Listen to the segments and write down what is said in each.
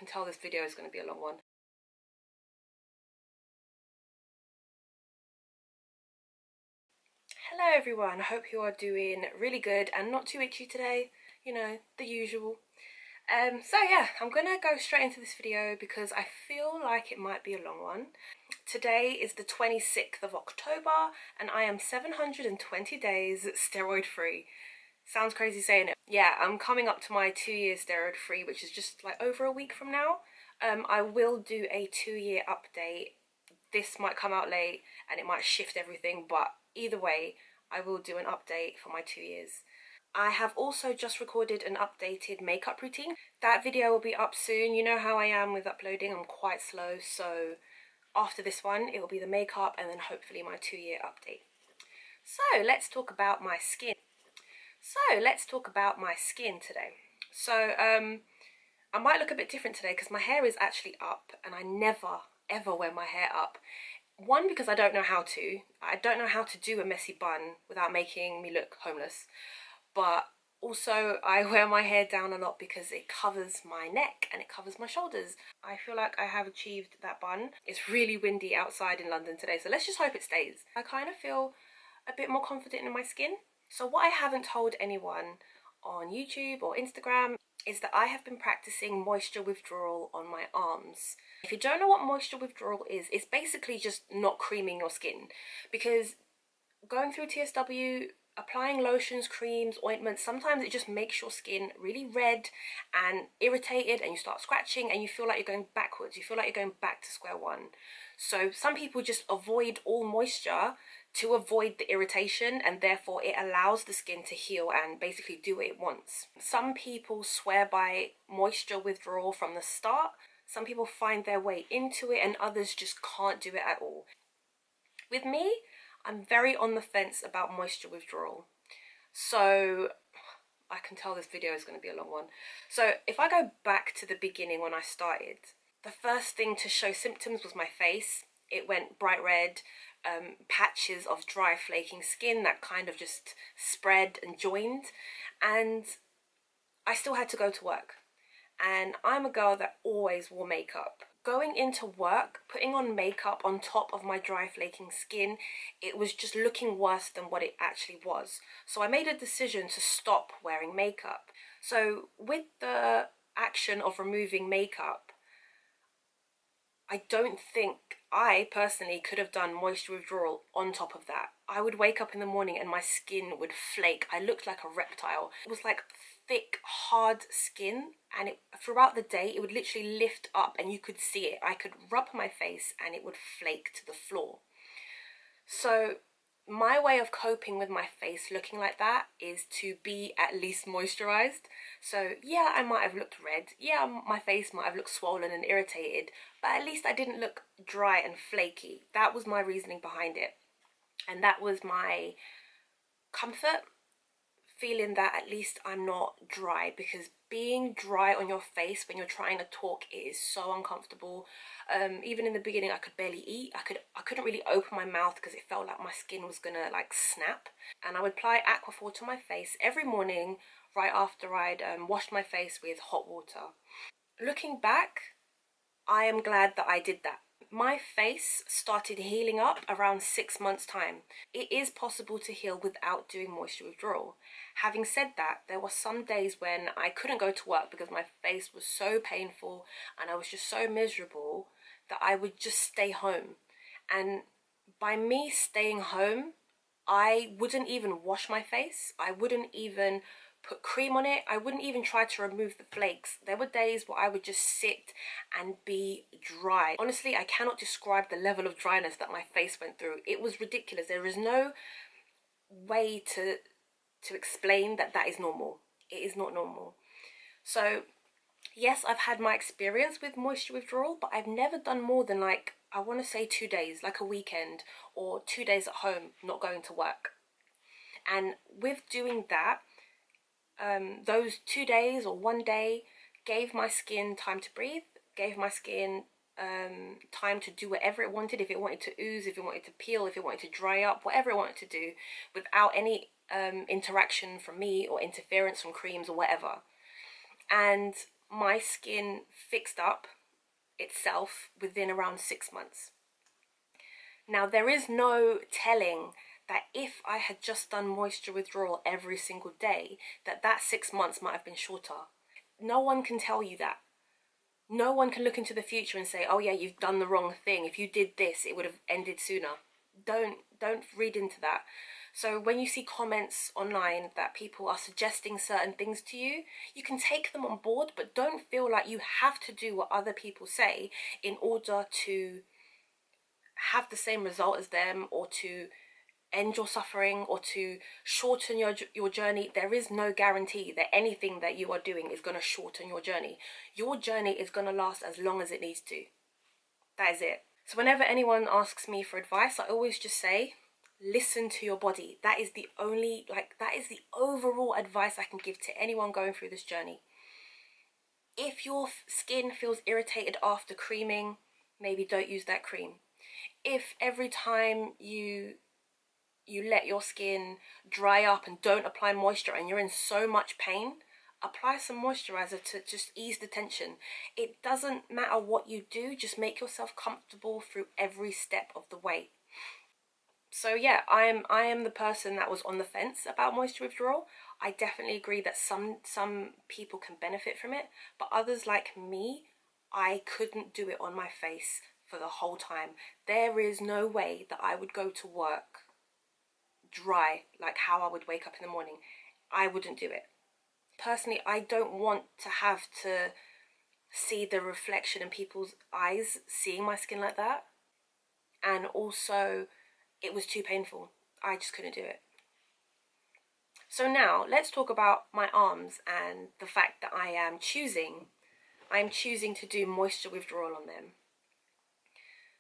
can tell this video is going to be a long one. Hello everyone, I hope you are doing really good and not too itchy today, you know, the usual. So yeah, I'm gonna go straight into this video because I feel like it might be a long one. Today is the 26th of October and I am 720 days steroid free. Sounds crazy saying it. Yeah, I'm coming up to my 2-year steroid free, which is just like over a week from now. I will do a 2-year update. This might come out late and it might shift everything, but either way, I will do an update for my 2 years. I have also just recorded an updated makeup routine. That video will be up soon. You know how I am with uploading, I'm quite slow, so after this one it will be the makeup and then hopefully my 2-year update. So let's talk about my skin. Today. So I might look a bit different today because my hair is actually up and I never ever wear my hair up. One, because I don't know how to. I don't know how to do a messy bun without making me look homeless. But also I wear my hair down a lot because it covers my neck and it covers my shoulders. I feel like I have achieved that bun. It's really windy outside in London today, so let's just hope it stays. I kind of feel a bit more confident in my skin. So what I haven't told anyone on YouTube or Instagram is that I have been practicing moisture withdrawal on my arms. If you don't know what moisture withdrawal is, it's basically just not creaming your skin, because going through TSW, applying lotions, creams, ointments, sometimes it just makes your skin really red and irritated and you start scratching and you feel like you're going backwards. You feel like you're going back to square one. So some people just avoid all moisture to avoid the irritation, and therefore it allows the skin to heal and basically do what it wants. Some people swear by moisture withdrawal from the start. Some people find their way into it and others just can't do it at all. With me, I'm very on the fence about moisture withdrawal. So I can tell this video is going to be a long one. So if I go back to the beginning when I started, the first thing to show symptoms was my face. It went bright red, patches of dry flaking skin that kind of just spread and joined, and I still had to go to work. And I'm a girl that always wore makeup. Going into work, putting on makeup on top of my dry flaking skin, it was just looking worse than what it actually was. So I made a decision to stop wearing makeup. So with the action of removing makeup, I don't think I personally could have done moisture withdrawal on top of that. I would wake up in the morning and my skin would flake. I looked like a reptile. It was like thick, hard skin, and throughout the day it would literally lift up and you could see it. I could rub my face and it would flake to the floor. So my way of coping with my face looking like that is to be at least moisturized. So yeah, I might have looked red, yeah, my face might have looked swollen and irritated, but at least I didn't look dry and flaky. That was my reasoning behind it, and that was my comfort, feeling that at least I'm not dry, because being dry on your face when you're trying to talk, it is so uncomfortable. Even in the beginning I could barely eat. I couldn't really open my mouth because it felt like my skin was gonna like snap. And I would apply Aquaphor to my face every morning right after I'd washed my face with hot water. Looking back, I am glad that I did that. My face started healing up around 6 months' time. It is possible to heal without doing moisture withdrawal. Having said that, there were some days when I couldn't go to work because my face was so painful and I was just so miserable that I would just stay home. And by me staying home, I wouldn't even wash my face. I wouldn't even put cream on it. I wouldn't even try to remove the flakes. There were days where I would just sit and be dry. Honestly, I cannot describe the level of dryness that my face went through. It was ridiculous. There is no way to explain that that is normal. It is not normal. So yes, I've had my experience with moisture withdrawal, but I've never done more than like, I want to say 2 days, like a weekend, or 2 days at home not going to work. And with doing that, those 2 days or 1 day gave my skin time to breathe, gave my skin time to do whatever it wanted. If it wanted to ooze, if it wanted to peel, if it wanted to dry up, whatever it wanted to do, without any interaction from me or interference from creams or whatever. And my skin fixed up itself within around 6 months. Now, there is no telling that if I had just done moisture withdrawal every single day, that 6 months might have been shorter. No one can tell you that. No one can look into the future and say, oh yeah, you've done the wrong thing. If you did this, it would have ended sooner. Don't read into that. So when you see comments online that people are suggesting certain things to you, you can take them on board, but don't feel like you have to do what other people say in order to have the same result as them, or to end your suffering, or to shorten your journey. There is no guarantee that anything that you are doing is going to shorten your journey. Your journey is going to last as long as it needs to. That is it. So whenever anyone asks me for advice, I always just say, listen to your body. That is the overall advice I can give to anyone going through this journey. If your skin feels irritated after creaming, maybe don't use that cream. If every time you let your skin dry up and don't apply moisture and you're in so much pain, apply some moisturizer to just ease the tension. It doesn't matter what you do, just make yourself comfortable through every step of the way. So yeah, I am the person that was on the fence about moisture withdrawal. I definitely agree that some people can benefit from it, but others like me, I couldn't do it on my face for the whole time. There is no way that I would go to work dry, like how I would wake up in the morning. I wouldn't do it. Personally, I don't want to have to see the reflection in people's eyes seeing my skin like that. And also, it was too painful. I just couldn't do it. So now, let's talk about my arms and the fact that I am choosing to do moisture withdrawal on them.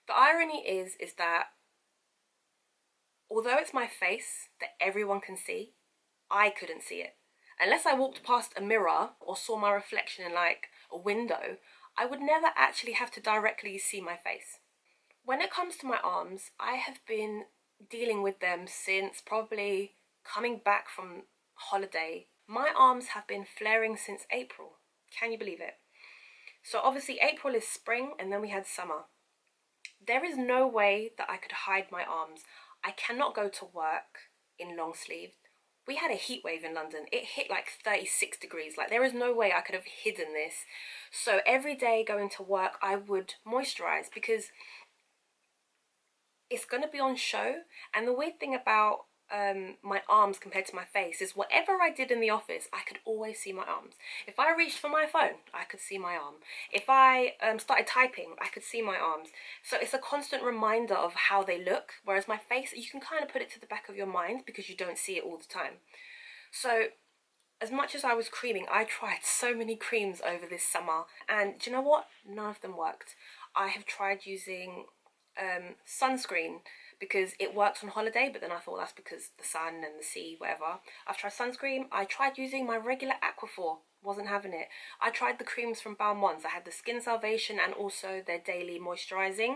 The irony is that although it's my face that everyone can see, I couldn't see it. Unless I walked past a mirror or saw my reflection in like a window, I would never actually have to directly see my face. When it comes to my arms, I have been dealing with them since probably coming back from holiday. My arms have been flaring since April. Can you believe it? So obviously April is spring and then we had summer. There is no way that I could hide my arms. I cannot go to work in long sleeve. We had a heat wave in London. It hit like 36 degrees. Like, there is no way I could have hidden this. So every day going to work, I would moisturize because it's going to be on show. And the weird thing about my arms compared to my face is whatever I did in the office, I could always see my arms. If I reached for my phone, I could see my arm. If I started typing, I could see my arms. So it's a constant reminder of how they look, whereas my face, you can kind of put it to the back of your mind because you don't see it all the time. So as much as I was creaming, I tried so many creams over this summer, and do you know what? None of them worked. I have tried using sunscreen because it works on holiday, but then I thought that's because the sun and the sea, whatever. I've tried sunscreen. I tried using my regular Aquaphor, wasn't having it. I tried the creams from Balmain's. I had the Skin Salvation and also their daily moisturizing.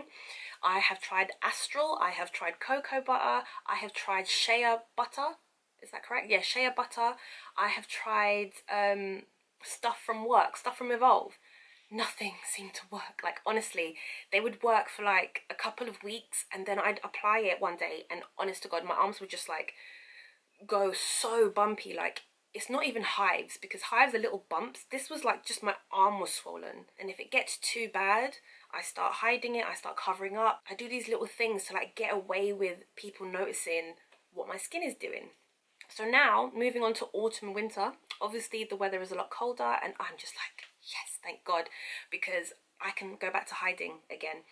I have tried Astral. I have tried cocoa butter. I have tried shea butter. Is that correct? Yeah, shea butter. I have tried stuff from work, stuff from Evolve. Nothing seemed to work. Like, honestly, they would work for like a couple of weeks and then I'd apply it one day and honest to God, my arms would just like go so bumpy. Like, it's not even hives, because hives are little bumps. This was like just my arm was swollen, and if it gets too bad, I start hiding it, I start covering up. I do these little things to like get away with people noticing what my skin is doing. So now, moving on to autumn and winter, obviously the weather is a lot colder and I'm just like, yes, thank God, because I can go back to hiding again.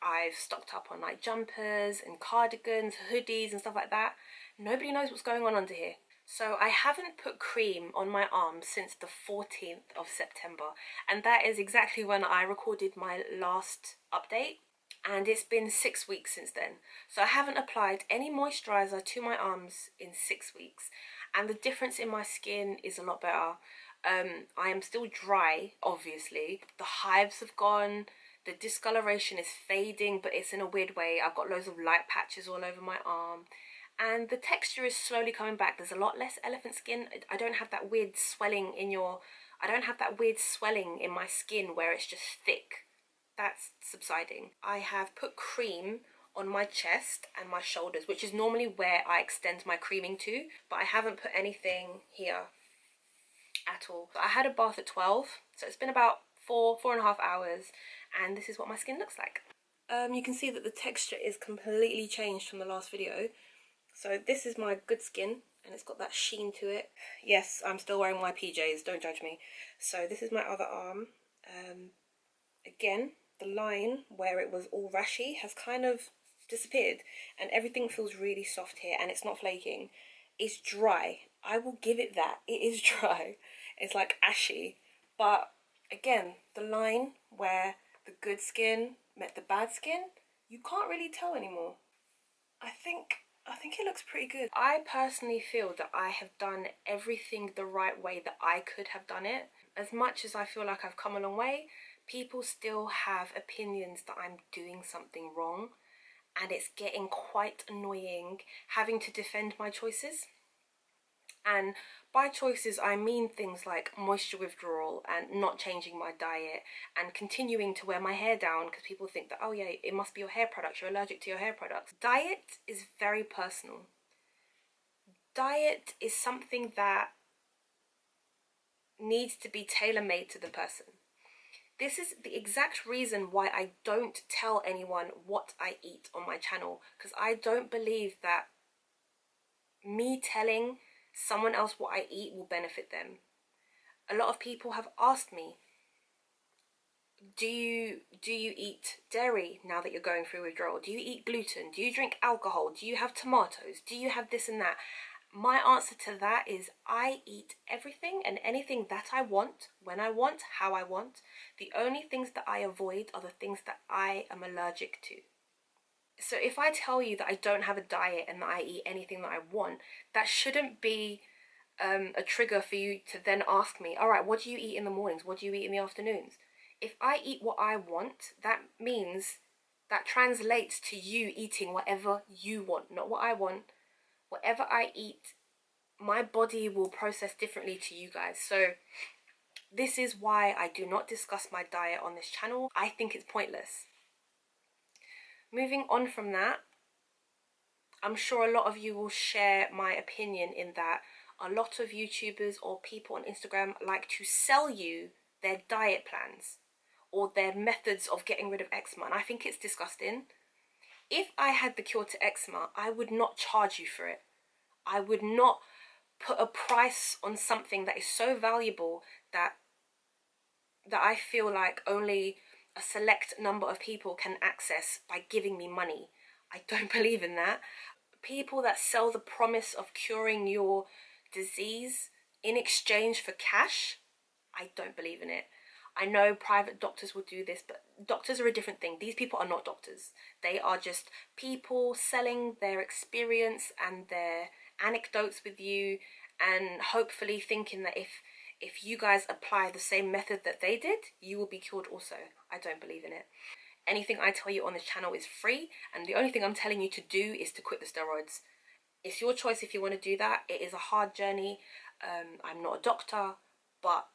I've stocked up on like jumpers and cardigans, hoodies and stuff like that. Nobody knows what's going on under here. So I haven't put cream on my arms since the 14th of September. And that is exactly when I recorded my last update. And it's been 6 weeks since then. So I haven't applied any moisturizer to my arms in 6 weeks. And the difference in my skin is a lot better. I am still dry, obviously. The hives have gone. The discoloration is fading, but it's in a weird way. I've got loads of light patches all over my arm. And the texture is slowly coming back. There's a lot less elephant skin. I don't have that weird swelling in your I don't have that weird swelling in my skin where it's just thick. That's subsiding. I have put cream on my chest and my shoulders, which is normally where I extend my creaming to, but I haven't put anything here at all. I had a bath at 12, so it's been about 4.5 hours, and this is what my skin looks like. You can see that the texture is completely changed from the last video. So this is my good skin, and it's got that sheen to it. Yes, I'm still wearing my PJs, don't judge me. So this is my other arm. Again, the line where it was all rashy has kind of disappeared, and everything feels really soft here, and it's not flaking. It's dry. I will give it that. It is dry. It's like ashy. But again, the line where the good skin met the bad skin, you can't really tell anymore. I think it looks pretty good. I personally feel that I have done everything the right way that I could have done it. As much as I feel like I've come a long way, people still have opinions that I'm doing something wrong, and it's getting quite annoying having to defend my choices. And by choices, I mean things like moisture withdrawal and not changing my diet and continuing to wear my hair down because people think that, oh yeah, it must be your hair products, you're allergic to your hair products. Diet is very personal. Diet is something that needs to be tailor-made to the person. This is the exact reason why I don't tell anyone what I eat on my channel, because I don't believe that me telling someone else what I eat will benefit them. A lot of people have asked me, do you eat dairy now that you're going through withdrawal? Do you eat gluten? Do you drink alcohol? Do you have tomatoes? Do you have this and that? My answer to that is I eat everything and anything that I want, when I want, how I want. The only things that I avoid are the things that I am allergic to. So if I tell you that I don't have a diet and that I eat anything that I want, that shouldn't be a trigger for you to then ask me, all right, what do you eat in the mornings? What do you eat in the afternoons? If I eat what I want, that means that translates to you eating whatever you want, not what I want. Whatever I eat, my body will process differently to you guys. So this is why I do not discuss my diet on this channel. I think it's pointless. Moving on from that, I'm sure a lot of you will share my opinion in that a lot of YouTubers or people on Instagram like to sell you their diet plans or their methods of getting rid of eczema, and I think it's disgusting. If I had the cure to eczema, I would not charge you for it. I would not put a price on something that is so valuable that I feel like only a select number of people can access by giving me money. I don't believe in that. People that sell the promise of curing your disease in exchange for cash, I don't believe in it. I know private doctors will do this, but doctors are a different thing. These people are not doctors. They are just people selling their experience and their anecdotes with you, and hopefully thinking that if you guys apply the same method that they did, you will be cured also. I don't believe in it. Anything I tell you on this channel is free, and the only thing I'm telling you to do is to quit the steroids. It's your choice if you want to do that. It is a hard journey. I'm not a doctor, but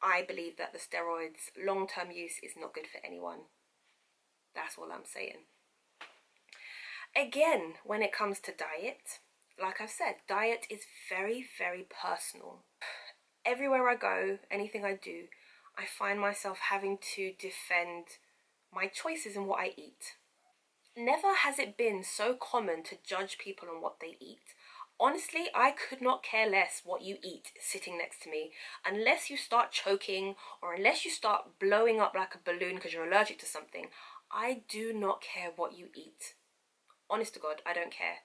I believe that the steroids long-term use is not good for anyone. That's all I'm saying. Again, when it comes to diet, like I've said, diet is very, very personal. Everywhere I go, anything I do, I find myself having to defend my choices in what I eat. Never has it been so common to judge people on what they eat. Honestly, I could not care less what you eat sitting next to me, unless you start choking or unless you start blowing up like a balloon because you're allergic to something. I do not care what you eat. Honest to God, I don't care.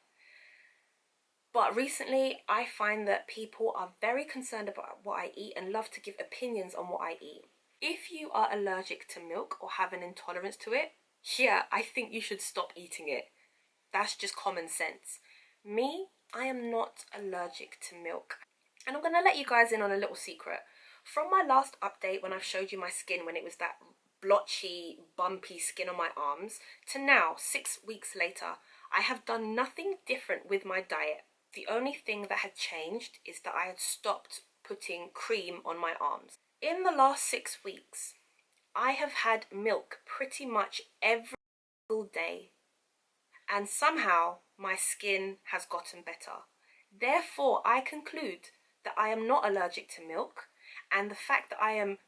But recently, I find that people are very concerned about what I eat and love to give opinions on what I eat. If you are allergic to milk or have an intolerance to it, yeah, I think you should stop eating it. That's just common sense. Me, I am not allergic to milk. And I'm going to let you guys in on a little secret. From my last update when I've showed you my skin when it was that blotchy, bumpy skin on my arms, to now, 6 weeks later, I have done nothing different with my diet. The only thing that had changed is that I had stopped putting cream on my arms. In the last 6 weeks, I have had milk pretty much every single day, and somehow my skin has gotten better. Therefore, I conclude that I am not allergic to milk, and the fact that I am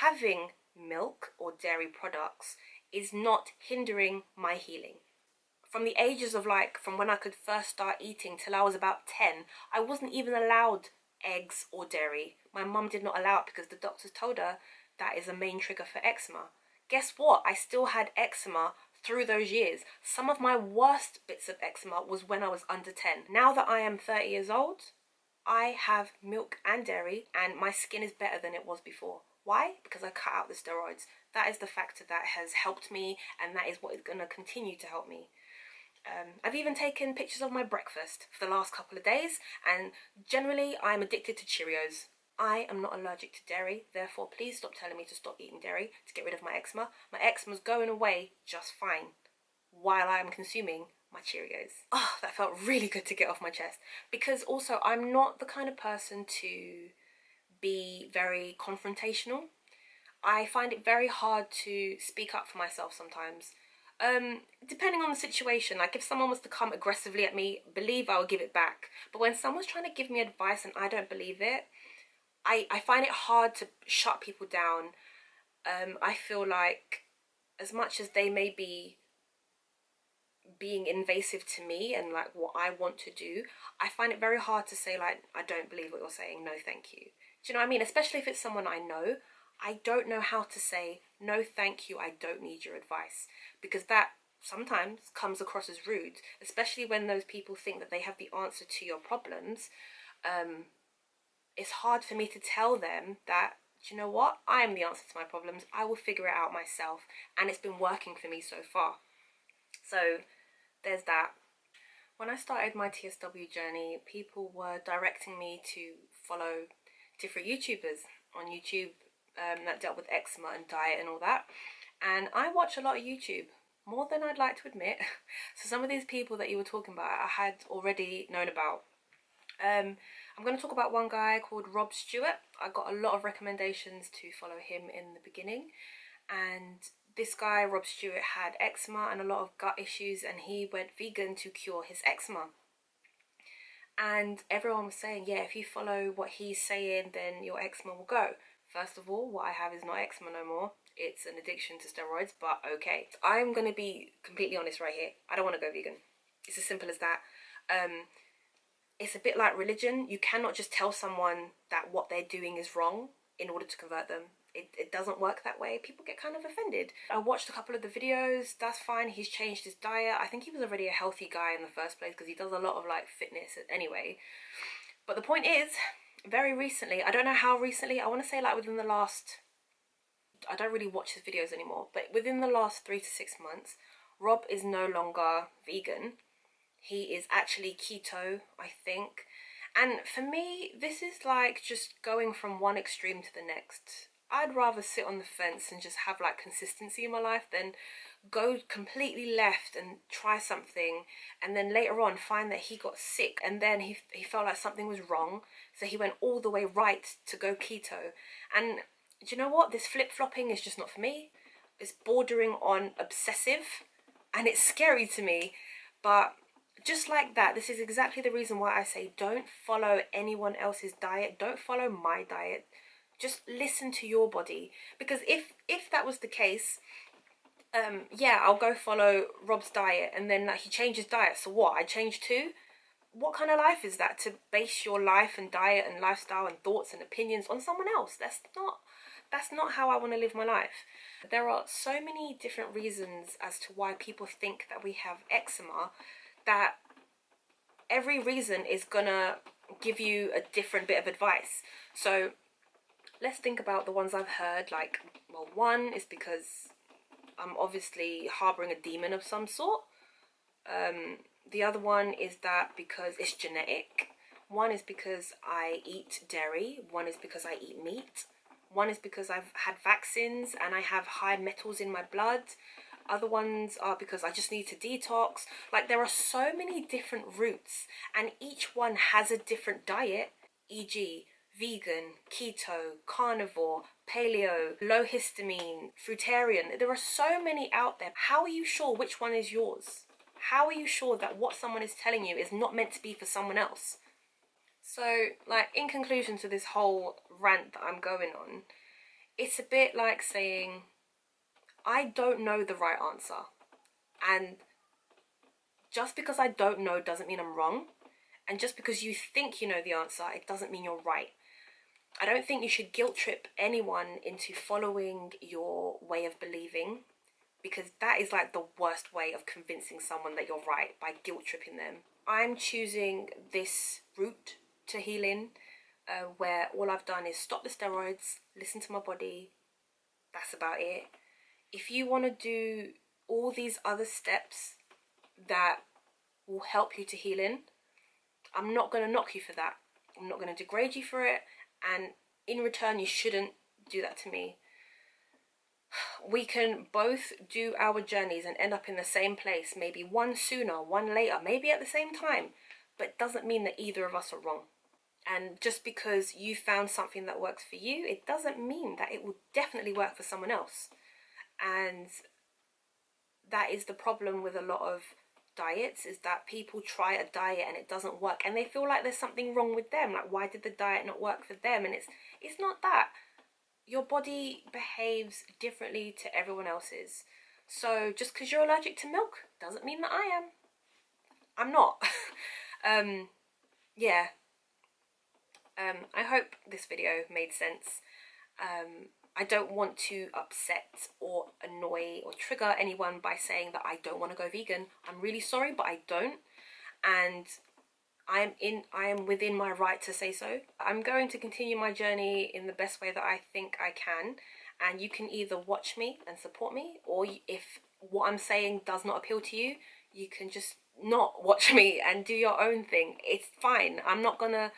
having milk or dairy products is not hindering my healing. From the ages of from when I could first start eating till I was about 10, I wasn't even allowed eggs or dairy. My mum did not allow it because the doctors told her that is a main trigger for eczema. Guess what? I still had eczema through those years. Some of my worst bits of eczema was when I was under 10. Now that I am 30 years old, I have milk and dairy, and my skin is better than it was before. Why? Because I cut out the steroids. That is the factor that has helped me, and that is what is going to continue to help me. I've even taken pictures of my breakfast for the last couple of days, and generally I'm addicted to Cheerios. I am not allergic to dairy, therefore please stop telling me to stop eating dairy to get rid of my eczema. My eczema's going away just fine while I'm consuming my Cheerios. Oh, that felt really good to get off my chest, because also I'm not the kind of person to be very confrontational. I find it very hard to speak up for myself sometimes. Depending on the situation, like if someone was to come aggressively at me, believe I will give it back. But when someone's trying to give me advice and I don't believe it, I find it hard to shut people down. I feel like as much as they may be being invasive to me and like what I want to do, I find it very hard to say like, I don't believe what you're saying, no thank you. Do you know what I mean? Especially if it's someone I know. I don't know how to say, no thank you, I don't need your advice, because that sometimes comes across as rude, especially when those people think that they have the answer to your problems. It's hard for me to tell them that, do you know what, I am the answer to my problems, I will figure it out myself, and it's been working for me so far. So there's that. When I started my TSW journey, people were directing me to follow different YouTubers on YouTube that dealt with eczema and diet and all that, and I watch a lot of YouTube, more than I'd like to admit. So some of these people that you were talking about I had already known about. I'm going to talk about one guy called Rob Stewart. I got a lot of recommendations to follow him in the beginning, and this guy Rob Stewart had eczema and a lot of gut issues, and he went vegan to cure his eczema. And everyone was saying, yeah, if you follow what he's saying, then your eczema will go. First of all, what I have is not eczema no more. It's an addiction to steroids, but okay. I'm going to be completely honest right here. I don't want to go vegan. It's as simple as that. It's a bit like religion. You cannot just tell someone that what they're doing is wrong in order to convert them. It doesn't work that way. People get kind of offended. I watched a couple of the videos. That's fine. He's changed his diet. I think he was already a healthy guy in the first place because he does a lot of like fitness anyway. But the point is, very recently, I don't know how recently, I want to say like within the last, I don't really watch his videos anymore, but within the last 3 to 6 months, Rob is no longer vegan. He is actually keto, I think. And for me, this is like just going from one extreme to the next. I'd rather sit on the fence and just have like consistency in my life than go completely left and try something and then later on find that he got sick and then he felt like something was wrong, so he went all the way right to go keto. And do you know what? This flip-flopping is just not for me. It's bordering on obsessive and it's scary to me. But just like that, this is exactly the reason why I say don't follow anyone else's diet. Don't follow my diet. Just listen to your body. Because if that was the case, yeah, I'll go follow Rob's diet and then like he changed his diet. So what? I changed too? What kind of life is that, to base your life and diet and lifestyle and thoughts and opinions on someone else? That's not how I want to live my life. There are so many different reasons as to why people think that we have eczema, that every reason is gonna give you a different bit of advice. So let's think about the ones I've heard. Like, well, one is because I'm obviously harboring a demon of some sort. The other one is that because it's genetic. One is because I eat dairy. One is because I eat meat. One is because I've had vaccines and I have high metals in my blood. Other ones are because I just need to detox. Like, there are so many different routes and each one has a different diet, e.g. vegan, keto, carnivore, paleo, low histamine, fruitarian. There are so many out there. How are you sure which one is yours? How are you sure that what someone is telling you is not meant to be for someone else? So, like, in conclusion to this whole rant that I'm going on, it's a bit like saying, I don't know the right answer. And just because I don't know doesn't mean I'm wrong. And just because you think you know the answer, it doesn't mean you're right. I don't think you should guilt trip anyone into following your way of believing, because that is like the worst way of convincing someone that you're right, by guilt tripping them. I'm choosing this route to healing, where all I've done is stop the steroids, listen to my body. That's about it. If you want to do all these other steps that will help you to healing, I'm not going to knock you for that. I'm not going to degrade you for it, and in return you shouldn't do that to me. We can both do our journeys and end up in the same place, maybe one sooner, one later, maybe at the same time, but it doesn't mean that either of us are wrong. And just because you found something that works for you, it doesn't mean that it will definitely work for someone else. And that is the problem with a lot of diets, is that people try a diet and it doesn't work and they feel like there's something wrong with them. Like, why did the diet not work for them? And it's not that. Your body behaves differently to everyone else's. So just because you're allergic to milk doesn't mean that I am. I'm not. Yeah. I hope this video made sense. I don't want to upset or annoy or trigger anyone by saying that I don't want to go vegan. I'm really sorry, but I don't. And I am within my right to say so. I'm going to continue my journey in the best way that I think I can. And you can either watch me and support me, or if what I'm saying does not appeal to you, you can just not watch me and do your own thing. It's fine. I'm not gonna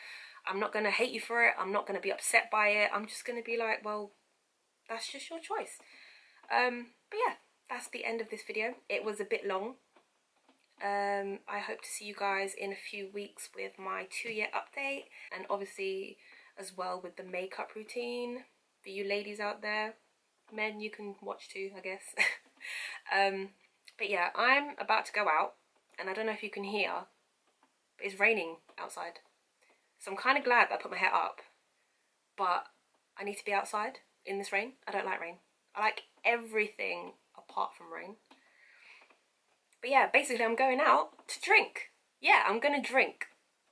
hate you for it. I'm not gonna be upset by it. I'm just gonna be like, well, that's just your choice. But yeah, that's the end of this video. It was a bit long. I hope to see you guys in a few weeks with my 2-year update, and obviously as well with the makeup routine for you ladies out there. Men, you can watch too, I guess. But yeah, I'm about to go out, and I don't know if you can hear, but it's raining outside. So I'm kind of glad that I put my hair up, but I need to be outside in this rain. I don't like rain. I like everything apart from rain. But yeah, basically I'm going out to drink. Yeah, I'm going to drink.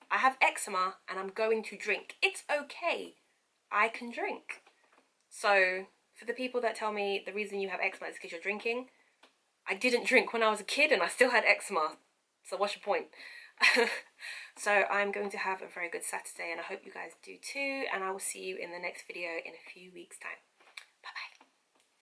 I have eczema and I'm going to drink. It's okay. I can drink. So for the people that tell me the reason you have eczema is because you're drinking, I didn't drink when I was a kid and I still had eczema. So what's your point? So I'm going to have a very good Saturday, and I hope you guys do too, and I will see you in the next video in a few weeks' time.